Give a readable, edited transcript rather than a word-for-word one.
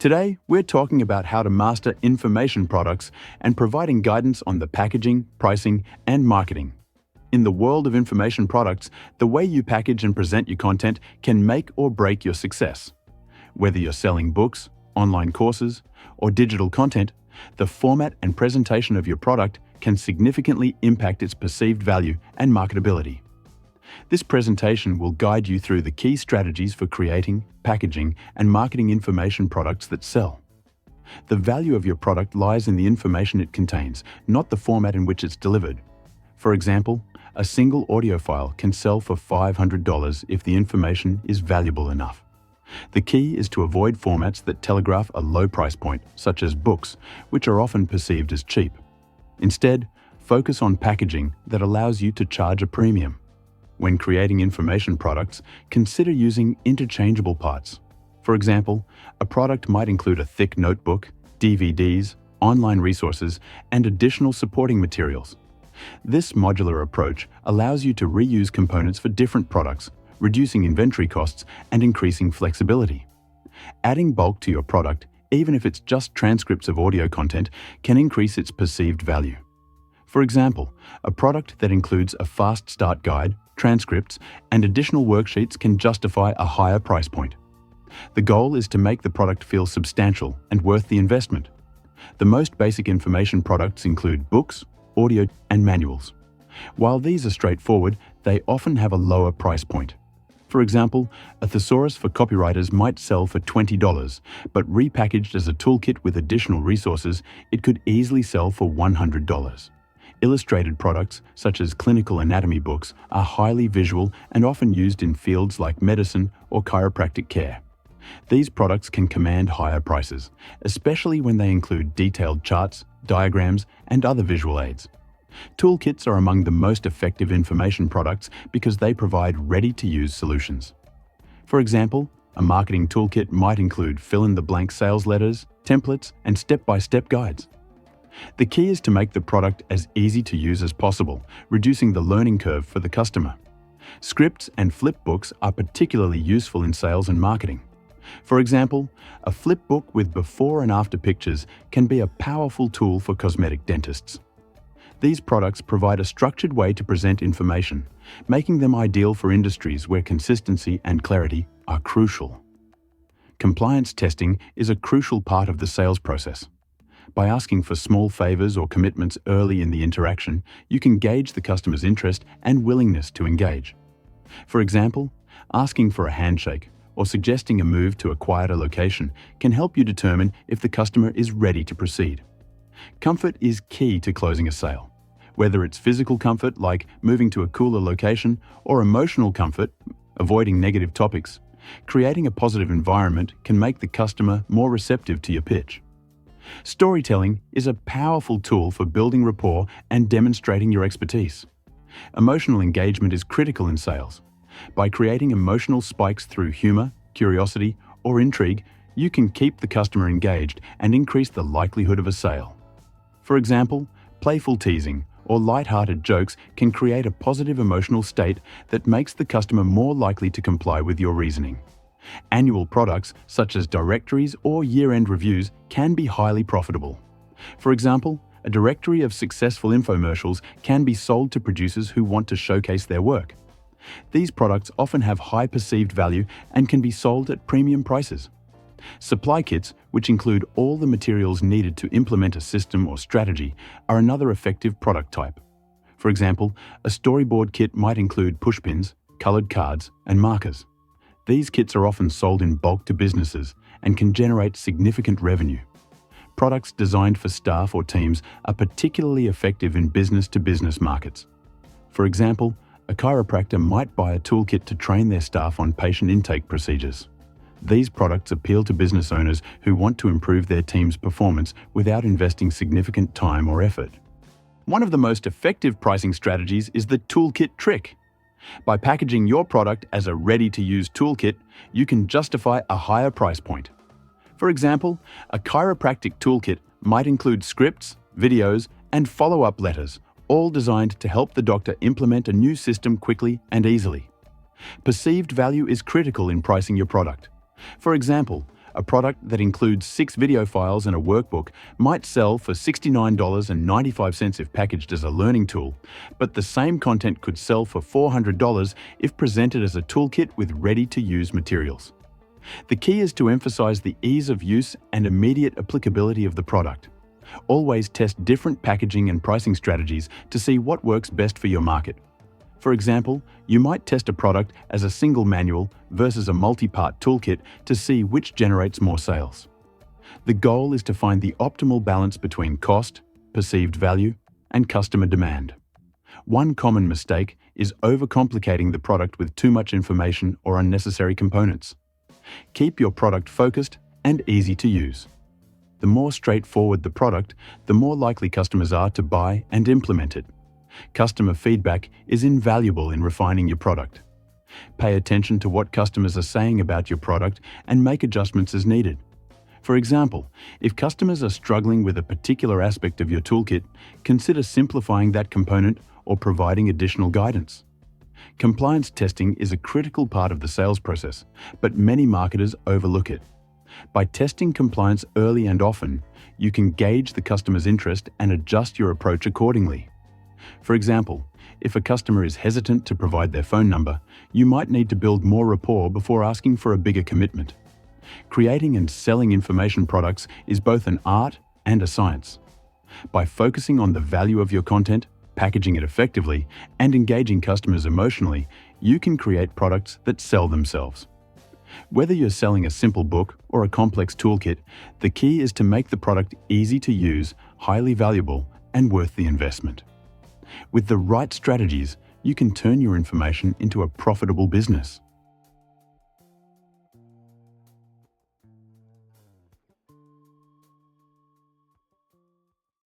Today, we're talking about how to master information products and providing guidance on the packaging, pricing, and marketing. In the world of information products, the way you package and present your content can make or break your success. Whether you're selling books, online courses, or digital content, the format and presentation of your product can significantly impact its perceived value and marketability. This presentation will guide you through the key strategies for creating, packaging, and marketing information products that sell. The value of your product lies in the information it contains, not the format in which it's delivered. For example, a single audio file can sell for $500 if the information is valuable enough. The key is to avoid formats that telegraph a low price point, such as books, which are often perceived as cheap. Instead, focus on packaging that allows you to charge a premium. When creating information products, consider using interchangeable parts. For example, a product might include a thick notebook, DVDs, online resources, and additional supporting materials. This modular approach allows you to reuse components for different products, reducing inventory costs and increasing flexibility. Adding bulk to your product, even if it's just transcripts of audio content, can increase its perceived value. For example, a product that includes a fast start guide, transcripts, and additional worksheets can justify a higher price point. The goal is to make the product feel substantial and worth the investment. The most basic information products include books, audio, and manuals. While these are straightforward, they often have a lower price point. For example, a thesaurus for copywriters might sell for $20, but repackaged as a toolkit with additional resources, it could easily sell for $100. Illustrated products, such as clinical anatomy books, are highly visual and often used in fields like medicine or chiropractic care. These products can command higher prices, especially when they include detailed charts, diagrams, and other visual aids. Toolkits are among the most effective information products because they provide ready-to-use solutions. For example, a marketing toolkit might include fill-in-the-blank sales letters, templates, and step-by-step guides. The key is to make the product as easy to use as possible, reducing the learning curve for the customer. Scripts and flip books are particularly useful in sales and marketing. For example, a flip book with before and after pictures can be a powerful tool for cosmetic dentists. These products provide a structured way to present information, making them ideal for industries where consistency and clarity are crucial. Compliance testing is a crucial part of the sales process. By asking for small favors or commitments early in the interaction, you can gauge the customer's interest and willingness to engage. For example, asking for a handshake or suggesting a move to a quieter location can help you determine if the customer is ready to proceed. Comfort is key to closing a sale. Whether it's physical comfort, like moving to a cooler location, or emotional comfort, avoiding negative topics, creating a positive environment can make the customer more receptive to your pitch. Storytelling is a powerful tool for building rapport and demonstrating your expertise. Emotional engagement is critical in sales. By creating emotional spikes through humor, curiosity, or intrigue, you can keep the customer engaged and increase the likelihood of a sale. For example, playful teasing or light-hearted jokes can create a positive emotional state that makes the customer more likely to comply with your reasoning. Annual products, such as directories or year-end reviews, can be highly profitable. For example, a directory of successful infomercials can be sold to producers who want to showcase their work. These products often have high perceived value and can be sold at premium prices. Supply kits, which include all the materials needed to implement a system or strategy, are another effective product type. For example, a storyboard kit might include pushpins, colored cards, and markers. These kits are often sold in bulk to businesses and can generate significant revenue. Products designed for staff or teams are particularly effective in business-to-business markets. For example, a chiropractor might buy a toolkit to train their staff on patient intake procedures. These products appeal to business owners who want to improve their team's performance without investing significant time or effort. One of the most effective pricing strategies is the toolkit trick. By packaging your product as a ready-to-use toolkit, you can justify a higher price point. For example, a chiropractic toolkit might include scripts, videos, and follow-up letters, all designed to help the doctor implement a new system quickly and easily. Perceived value is critical in pricing your product. For example, a A product that includes 6 video files and a workbook might sell for $69.95 if packaged as a learning tool, but the same content could sell for $400 if presented as a toolkit with ready-to-use materials. The key is to emphasize the ease of use and immediate applicability of the product. Always test different packaging and pricing strategies to see what works best for your market. For example, you might test a product as a single manual versus a multi-part toolkit to see which generates more sales. The goal is to find the optimal balance between cost, perceived value, and customer demand. One common mistake is overcomplicating the product with too much information or unnecessary components. Keep your product focused and easy to use. The more straightforward the product, the more likely customers are to buy and implement it. Customer feedback is invaluable in refining your product. Pay attention to what customers are saying about your product and make adjustments as needed. For example, if customers are struggling with a particular aspect of your toolkit, consider simplifying that component or providing additional guidance. Compliance testing is a critical part of the sales process, but many marketers overlook it. By testing compliance early and often, you can gauge the customer's interest and adjust your approach accordingly. For example, if a customer is hesitant to provide their phone number, you might need to build more rapport before asking for a bigger commitment. Creating and selling information products is both an art and a science. By focusing on the value of your content, packaging it effectively, and engaging customers emotionally, you can create products that sell themselves. Whether you're selling a simple book or a complex toolkit, the key is to make the product easy to use, highly valuable, and worth the investment. With the right strategies, you can turn your information into a profitable business.